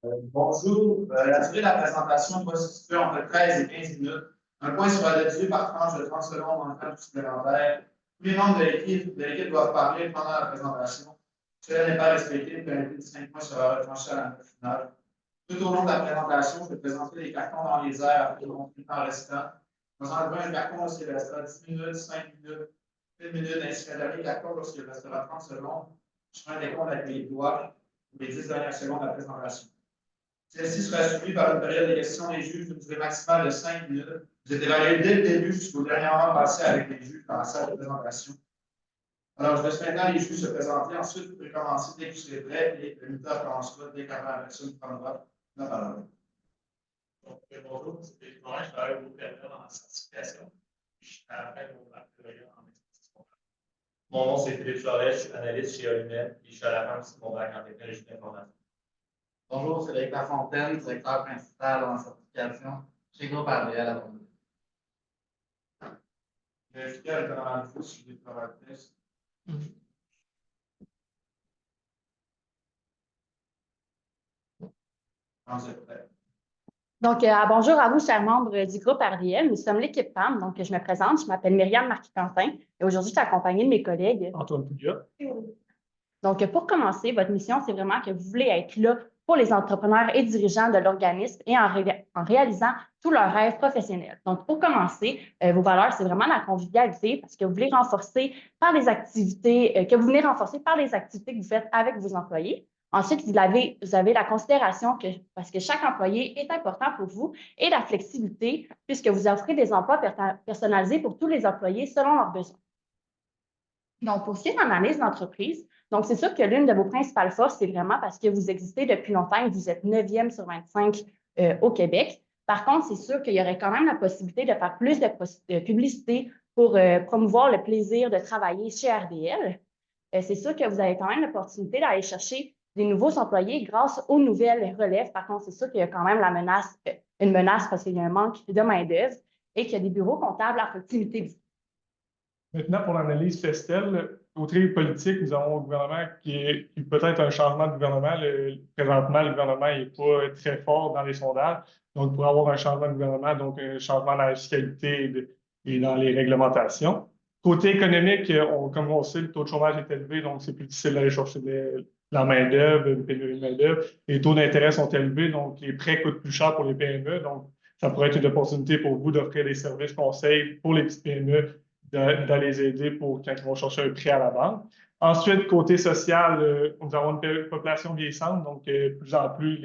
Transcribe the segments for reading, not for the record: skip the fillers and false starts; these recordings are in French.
Bonjour. La durée de la présentation va se situer entre 13 et 15 minutes. Un point sera dédié par tranche de 30 secondes en temps supplémentaire. Tous les membres de l'équipe doivent parler pendant la présentation. Si cela n'est pas respecté, le pénalité de 5 points sera retranché à la note finale. Tout au long de la présentation, je vais présenter les cartons dans les airs après le temps restant. Nous enlevons un carton lorsqu'il restera 10 minutes, 5 minutes, 1 minute, ainsi qu'un dernier carton lorsqu'il restera 30 secondes. Je ferai un décompte avec les doigts pour les 10 dernières secondes de la présentation. Celle-ci sera suivie par une période de questions des juges d'une durée maximale de 5 minutes. Vous êtes évalué dès le début jusqu'au dernier moment passé avec les juges dans la salle de présentation. Alors, je laisse maintenant les juges se présenter. Ensuite, vous pouvez commencer dès que vous serez prêt et le minuteur commencera dès qu'avant la personne prendra la parole. Donc, bonjour, c'est Philippe Morin, je travaille au PNL dans la certification. Je suis à la fin de mon baccalauréat en expertise. Mon nom, c'est Philippe Flores, je suis analyste chez Olumet, et je suis à la fin de mon bac en technologie d'information. Bonjour, c'est Cédric Lafontaine, directeur principal en certification chez Groupe RDL à Londres. Je suis à vous sur les travaux de test. Donc, bonjour à vous, chers membres du groupe RDL. Nous sommes l'équipe PAM. Donc, je me présente, je m'appelle Myriam Marquis-Quentin et aujourd'hui, je suis accompagnée de mes collègues. Antoine Pouliot. Donc, pour commencer, votre mission, c'est vraiment que vous voulez être là pour les entrepreneurs et dirigeants de l'organisme et en réalisant tous leurs rêves professionnels. Donc, pour commencer, vos valeurs, c'est vraiment la convivialité parce que vous voulez renforcer par les activités, que vous venez renforcer par les activités que vous faites avec vos employés. Ensuite, vous avez la considération parce que chaque employé est important pour vous et la flexibilité puisque vous offrez des emplois personnalisés pour tous les employés selon leurs besoins. Donc, pour ce qui est d'analyse d'entreprise, donc c'est sûr que l'une de vos principales forces, c'est vraiment parce que vous existez depuis longtemps et vous êtes 9e sur 25 au Québec. Par contre, c'est sûr qu'il y aurait quand même la possibilité de faire plus de publicité pour promouvoir le plaisir de travailler chez RDL. C'est sûr que vous avez quand même l'opportunité d'aller chercher des nouveaux employés grâce aux nouvelles relèves. Par contre, c'est sûr qu'il y a quand même une menace parce qu'il y a un manque de main-d'œuvre et qu'il y a des bureaux comptables à proximité de vous. Maintenant, pour l'analyse Festel, côté politique, nous avons un gouvernement qui est peut-être un changement de gouvernement. Présentement, le gouvernement n'est pas très fort dans les sondages. Donc, pour avoir un changement de gouvernement, donc un changement dans la fiscalité et dans les réglementations. Côté économique, comme on sait, le taux de chômage est élevé, donc c'est plus difficile d'aller chercher la main-d'œuvre, une pénurie de main-d'œuvre. Les taux d'intérêt sont élevés, donc les prêts coûtent plus cher pour les PME. Donc, ça pourrait être une opportunité pour vous d'offrir des services conseils pour les petites PME de les aider pour quand ils vont chercher un prêt à la banque. Ensuite, côté social, nous avons une population vieillissante, donc de plus en plus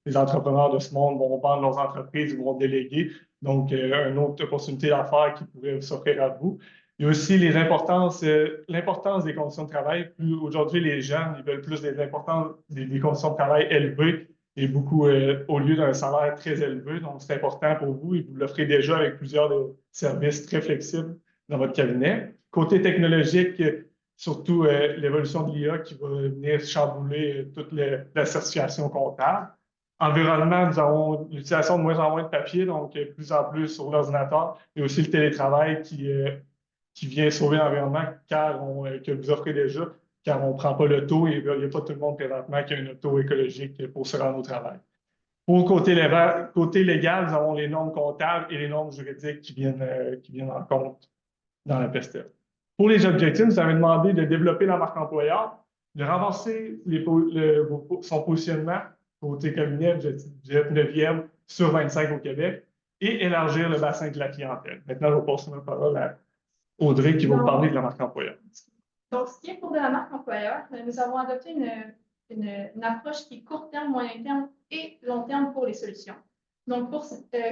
les entrepreneurs de ce monde vont vendre leurs entreprises, vont déléguer. Donc, une autre opportunité d'affaires qui pourrait s'offrir à vous. Il y a aussi l'importance des conditions de travail. Aujourd'hui, les jeunes, ils veulent plus des conditions de travail élevées et beaucoup au lieu d'un salaire très élevé. Donc, c'est important pour vous et vous l'offrez déjà avec plusieurs services très flexibles dans votre cabinet. Côté technologique, surtout l'évolution de l'IA qui va venir chambouler toute la certification comptable. Environnement, nous avons l'utilisation de moins en moins de papier, donc de plus en plus sur l'ordinateur, et aussi le télétravail qui vient sauver l'environnement que vous offrez déjà, car on ne prend pas le taux et il n'y a pas tout le monde présentement qui a un auto écologique pour se rendre au travail. Pour côté légal, nous avons les normes comptables et les normes juridiques qui viennent en compte dans la PESTEL. Pour les objectifs, nous avons demandé de développer la marque employeur, de renforcer son positionnement côté cabinet, vous êtes 9e sur 25 au Québec, et élargir le bassin de la clientèle. Maintenant, je vais passer la parole à Audrey qui va vous parler de la marque employeur. Donc, ce qui est pour de la marque employeur, nous avons adopté une approche qui est court terme, moyen terme et long terme pour les solutions. Donc, pour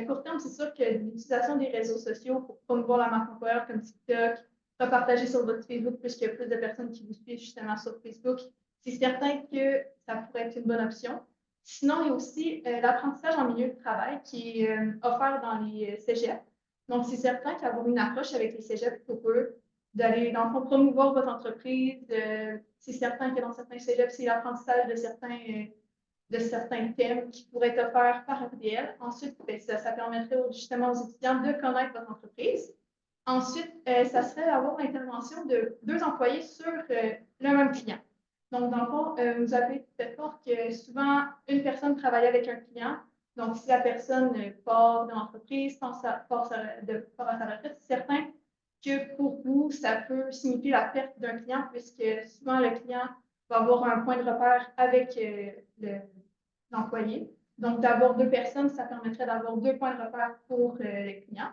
court terme, c'est sûr que l'utilisation des réseaux sociaux pour promouvoir la marque employeur comme TikTok, repartager sur votre Facebook puisqu'il y a plus de personnes qui vous suivent justement sur Facebook, c'est certain que ça pourrait être une bonne option. Sinon, il y a aussi l'apprentissage en milieu de travail qui est offert dans les cégeps. Donc, c'est certain qu'avoir une approche avec les cégeps pour eux, d'aller, dans le fond, promouvoir votre entreprise, c'est certain que dans certains cégeps, c'est l'apprentissage de certains thèmes qui pourraient être offerts par RDL. Ensuite, ça permettrait justement aux étudiants de connaître votre entreprise. Ensuite, ça serait d'avoir l'intervention de 2 employés sur le même client. Donc, dans le fond, vous avez fait fort que souvent, une personne travaille avec un client. Donc, si la personne part de l'entreprise, part à sa retraite, c'est certain que pour vous, ça peut signifier la perte d'un client puisque souvent, le client va avoir un point de repère avec l'employé. Donc, d'avoir 2 personnes, ça permettrait d'avoir 2 points de repère pour le client.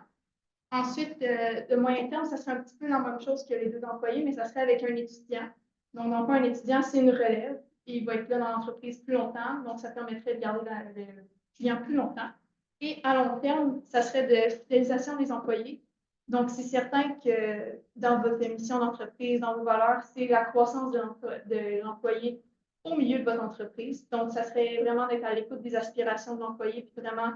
Ensuite, de moyen terme, ça serait un petit peu la même chose que les 2 employés, mais ça serait avec un étudiant. Donc, dans le fond, un étudiant, c'est une relève. Et il va être là dans l'entreprise plus longtemps. Donc, ça permettrait de garder le client plus longtemps. Et à long terme, ça serait de fidélisation des employés. Donc, c'est certain que dans votre mission d'entreprise, dans vos valeurs, c'est la croissance de l'employé au milieu de votre entreprise. Donc, ça serait vraiment d'être à l'écoute des aspirations de l'employé puis vraiment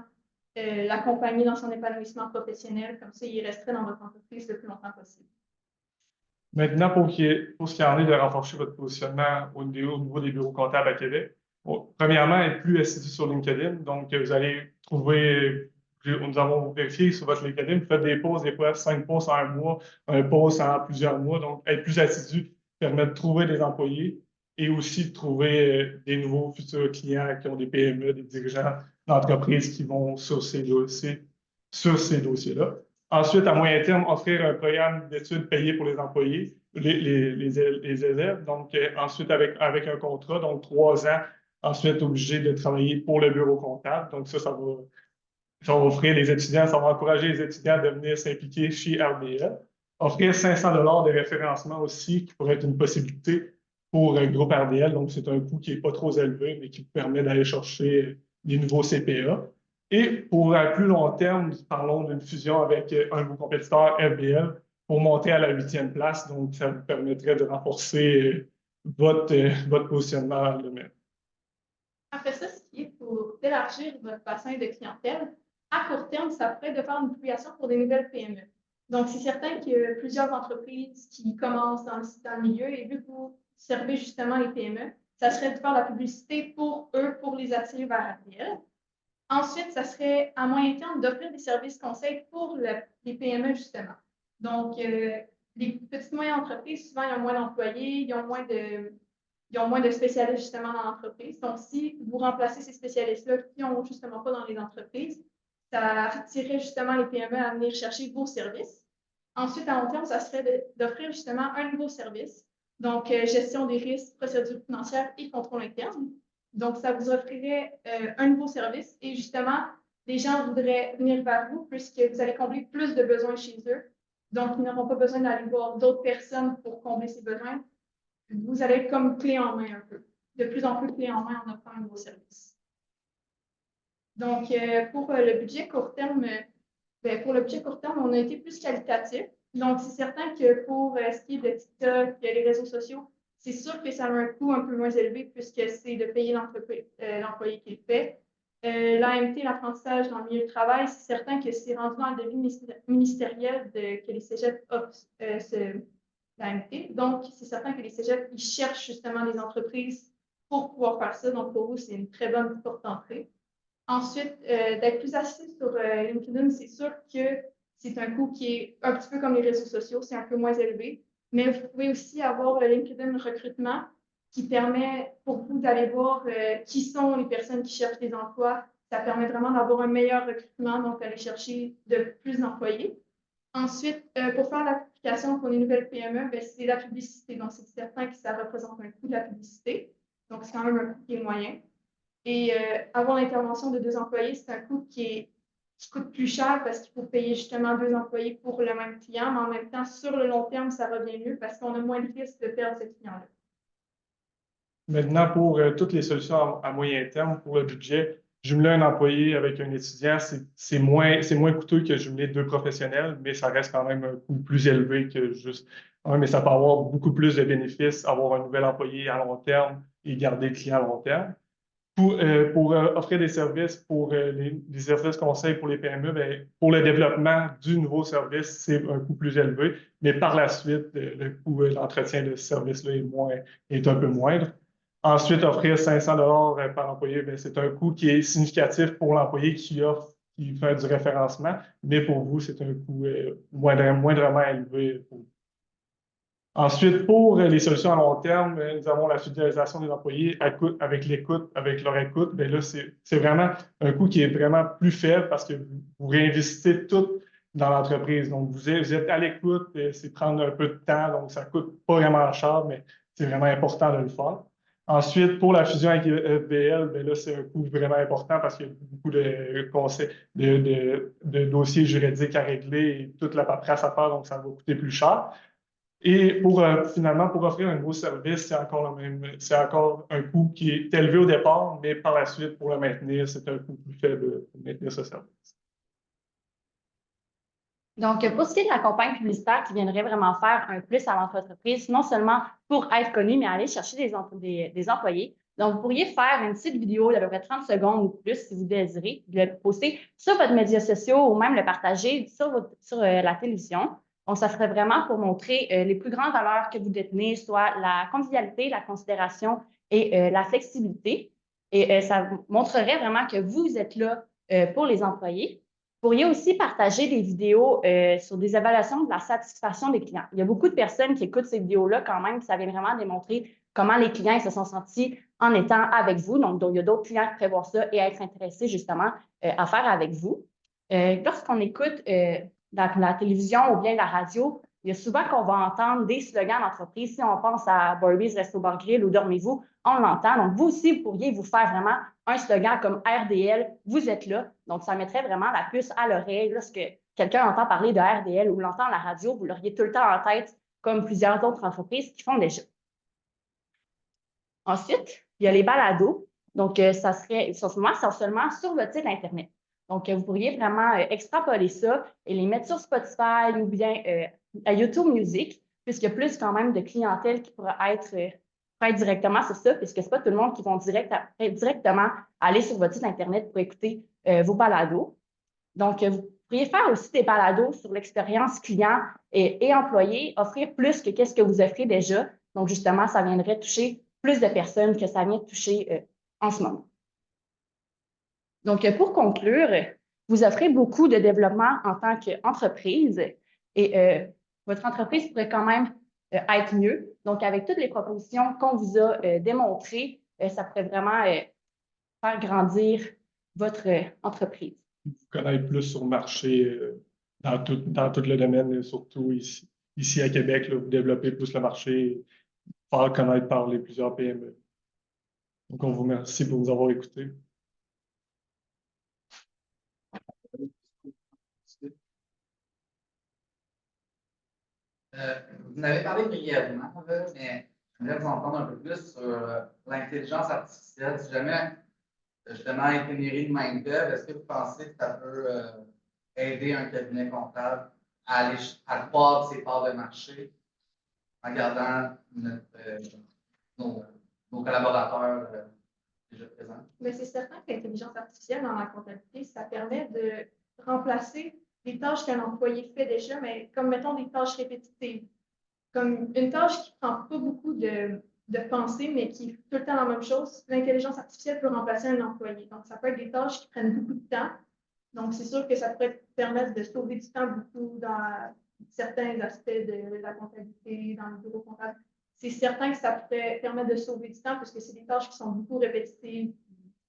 l'accompagner dans son épanouissement professionnel. Comme ça, il resterait dans votre entreprise le plus longtemps possible. Maintenant, pour ce qui en est de renforcer votre positionnement au niveau des bureaux comptables à Québec, premièrement, être plus assidu sur LinkedIn. Donc, vous allez trouver, nous avons vérifié sur votre LinkedIn, vous faites des pauses, des fois 5 pauses en un mois, un pause en plusieurs mois. Donc, être plus assidu permet de trouver des employés et aussi de trouver des nouveaux futurs clients qui ont des PME, des dirigeants d'entreprises qui vont sur ces dossiers-là. Ensuite, à moyen terme, offrir un programme d'études payé pour les employés, les élèves. Donc, ensuite, avec un contrat, donc 3 ans, ensuite obligé de travailler pour le bureau comptable. Donc, ça va offrir les étudiants, ça va encourager les étudiants à venir s'impliquer chez RDL. Offrir 500 $ de référencement aussi, qui pourrait être une possibilité pour un groupe RDL. Donc, c'est un coût qui n'est pas trop élevé, mais qui permet d'aller chercher des nouveaux CPA. Et pour un plus long terme, parlons d'une fusion avec un de vos compétiteurs, RBL, pour monter à la 8e place. Donc, ça vous permettrait de renforcer votre positionnement dans le domaine. Après ça, ce qui est pour élargir votre bassin de clientèle, à court terme, ça pourrait être de faire une publication pour des nouvelles PME. Donc, c'est certain qu'il y a plusieurs entreprises qui commencent dans le milieu et vu que vous servez justement les PME, ça serait de faire la publicité pour eux, pour les attirer vers RDL. Ensuite, ça serait à moyen terme d'offrir des services conseils pour les PME, justement. Donc, les petites et moyennes entreprises, souvent, ils ont moins d'employés, ils ont moins de spécialistes, justement, dans l'entreprise. Donc, si vous remplacez ces spécialistes-là qui n'ont justement pas dans les entreprises, ça attirerait justement les PME à venir chercher vos services. Ensuite, à long terme, ça serait d'offrir justement un nouveau service. Donc, gestion des risques, procédures financières et contrôle interne. Donc, ça vous offrirait un nouveau service et justement, les gens voudraient venir vers vous puisque vous allez combler plus de besoins chez eux Donc, ils n'auront pas besoin d'aller voir d'autres personnes pour combler ces besoins. Vous allez être comme clé en main un peu. De plus en plus clé en main en offrant un nouveau service. Donc, pour le budget court terme, on a été plus qualitatif. Donc, c'est certain que pour ce qui est de TikTok, les réseaux sociaux, c'est sûr que ça a un coût un peu moins élevé puisque c'est de payer l'employé qui le fait. L'AMT, l'apprentissage dans le milieu du travail, c'est certain que c'est rendu dans le devis ministériel que les cégeps offrent l'AMT. Donc, c'est certain que les cégeps, ils cherchent justement des entreprises pour pouvoir faire ça. Donc, pour vous, c'est une très bonne porte d'entrée. Ensuite, d'être plus assis sur LinkedIn, c'est sûr que c'est un coût qui est un petit peu comme les réseaux sociaux, c'est un peu moins élevé. Mais vous pouvez aussi avoir LinkedIn Recrutement qui permet pour vous d'aller voir qui sont les personnes qui cherchent des emplois. Ça permet vraiment d'avoir un meilleur recrutement, donc d'aller chercher de plus d'employés. Ensuite, pour faire l'application pour les nouvelles PME, ben, c'est la publicité. Donc, c'est certain que ça représente un coût de la publicité. Donc, c'est quand même un coût qui est moyen. Et avoir l'intervention de 2 employés, c'est un coût qui coûte plus cher parce qu'il faut payer justement 2 employés pour le même client, mais en même temps, sur le long terme, ça revient mieux parce qu'on a moins de risques de perdre ce client-là. Maintenant, pour toutes les solutions à moyen terme, pour le budget, jumeler un employé avec un étudiant, c'est moins coûteux que jumeler 2 professionnels, mais ça reste quand même un coût plus élevé que juste un, mais ça peut avoir beaucoup plus de bénéfices, avoir un nouvel employé à long terme et garder le client à long terme. Pour offrir des services pour les services conseils pour les PME, ben, pour le développement du nouveau service, c'est un coût plus élevé, mais par la suite, le coût d'entretien de ce service-là est un peu moindre. Ensuite, offrir 500 par employé, ben, c'est un coût qui est significatif pour l'employé qui fait du référencement, mais pour vous, c'est un coût moindrement élevé pour vous. Ensuite, pour les solutions à long terme, nous avons la fidélisation des employés avec l'écoute, avec leur écoute. Bien là, c'est vraiment un coût qui est vraiment plus faible parce que vous réinvestissez tout dans l'entreprise. Donc, vous êtes à l'écoute, c'est prendre un peu de temps, donc ça ne coûte pas vraiment cher, mais c'est vraiment important de le faire. Ensuite, pour la fusion avec FBL, bien là, c'est un coût vraiment important parce qu'il y a beaucoup de conseils, de dossiers juridiques à régler et toute la paperasse à faire, donc ça va coûter plus cher. Et finalement, pour offrir un nouveau service, c'est encore un coût qui est élevé au départ, mais par la suite, pour le maintenir, c'est un coût plus faible pour maintenir ce service. Donc, pour ce qui est de la campagne publicitaire qui viendrait vraiment faire un plus à votre entreprise, non seulement pour être connu, mais aller chercher des employés. Donc, vous pourriez faire une petite vidéo d'à peu près 30 secondes ou plus si vous désirez, le poster sur votre médias sociaux ou même le partager sur la télévision. Donc, ça serait vraiment pour montrer les plus grandes valeurs que vous détenez, soit la convivialité, la considération et la flexibilité. Et ça montrerait vraiment que vous êtes là pour les employés. Vous pourriez aussi partager des vidéos sur des évaluations de la satisfaction des clients. Il y a beaucoup de personnes qui écoutent ces vidéos-là quand même, ça vient vraiment démontrer comment les clients se sont sentis en étant avec vous. Donc il y a d'autres clients qui prévoient ça et être intéressés justement à faire avec vous. Lorsqu'on écoute la télévision ou bien la radio, il y a souvent qu'on va entendre des slogans d'entreprise. Si on pense à Barbies Resto Bar Grill ou Dormez-vous, on l'entend. Donc, vous aussi, vous pourriez vous faire vraiment un slogan comme RDL, vous êtes là. Donc, ça mettrait vraiment la puce à l'oreille. Lorsque quelqu'un entend parler de RDL ou l'entend à la radio, vous l'auriez tout le temps en tête, comme plusieurs autres entreprises qui font déjà. Ensuite, il y a les balados. Donc, ça serait essentiellement sur votre site Internet. Donc, vous pourriez vraiment extrapoler ça et les mettre sur Spotify ou bien à YouTube Music, puisqu'il y a plus quand même de clientèle qui pourra être directement sur ça, puisque ce n'est pas tout le monde qui va directement aller sur votre site Internet pour écouter vos balados. Donc, vous pourriez faire aussi des balados sur l'expérience client et employé, offrir plus que qu'est-ce que vous offrez déjà. Donc, justement, ça viendrait toucher plus de personnes que ça vient de toucher en ce moment. Donc, pour conclure, vous offrez beaucoup de développement en tant qu'entreprise et votre entreprise pourrait quand même être mieux. Donc, avec toutes les propositions qu'on vous a démontrées, ça pourrait vraiment faire grandir votre entreprise. Connaître plus sur le marché dans tout le domaine, surtout ici à Québec, là, vous développez plus le marché, faire connaître par les plusieurs PME. Donc, on vous remercie pour nous avoir écoutés. Vous en avez parlé brièvement, là, mais j'aimerais vous entendre un peu plus sur l'intelligence artificielle. Si jamais, justement, une pénurie de main-d'œuvre, est-ce que vous pensez que ça peut aider un cabinet comptable à aller à croître ses parts de marché en gardant nos collaborateurs déjà présents? Mais c'est certain que l'intelligence artificielle dans la comptabilité, ça permet de remplacer des tâches qu'un employé fait déjà, mais comme mettons des tâches répétitives. Comme une tâche qui ne prend pas beaucoup de pensée, mais qui est tout le temps la même chose, l'intelligence artificielle peut remplacer un employé. Donc, ça peut être des tâches qui prennent beaucoup de temps. Donc, c'est sûr que ça pourrait permettre de sauver du temps beaucoup dans certains aspects de la comptabilité, dans le bureau comptable. C'est certain que ça pourrait permettre de sauver du temps parce que c'est des tâches qui sont beaucoup répétitives,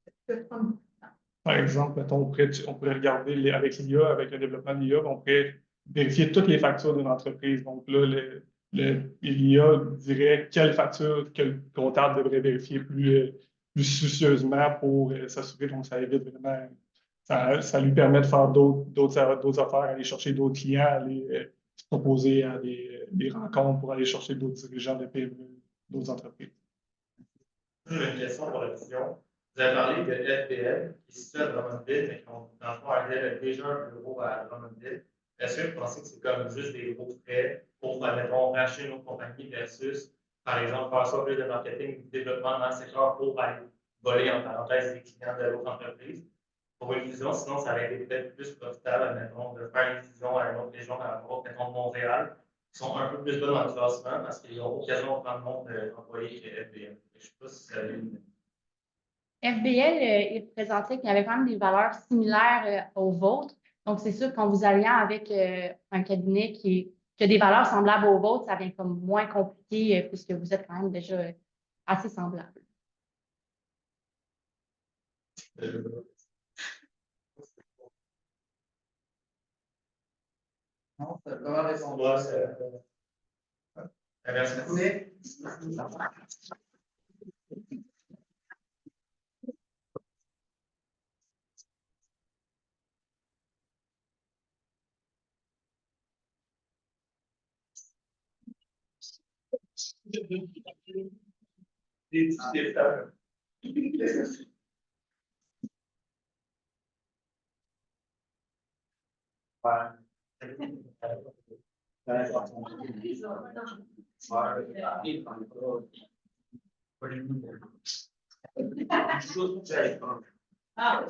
qui peuvent prendre beaucoup de temps. Par exemple, mettons, on pourrait regarder avec l'IA, avec le développement de l'IA, on pourrait vérifier toutes les factures d'une entreprise. Donc là, l'IA dirait quelle facture que le comptable devrait vérifier plus soucieusement pour s'assurer. Donc, ça évite vraiment, ça lui permet de faire d'autres affaires, aller chercher d'autres clients, aller se proposer à des rencontres pour aller chercher d'autres dirigeants de PME, d'autres entreprises. J'ai une question pour la vision. Vous avez parlé de FBL, qui est situé à Drummondville, mais qui ont, dans le fond, a déjà un bureau à Drummondville. Est-ce que vous pensez que c'est comme juste des gros frais pour, admettons, racheter une autre compagnie versus, par exemple, faire ça plus de marketing, du développement dans le secteur pour aller voler, en parenthèse, des clients de l'autre entreprise? Pour une fusion, sinon, ça aurait été peut-être plus profitable, admettons, de faire une fusion à une autre région, à mettons, Montréal, qui sont un peu plus bas dans le classement parce qu'ils ont occasion de prendre le nombre d'employés que FBL. Je ne sais pas si ça a une... FBL, il présentait qu'il y avait quand même des valeurs similaires aux vôtres. Donc, c'est sûr, quand vous alliez avec un cabinet qui a des valeurs semblables aux vôtres, ça devient comme moins compliqué puisque vous êtes quand même déjà assez semblables. Non, c'est pas mal On répondu. doit merci beaucoup. Ah,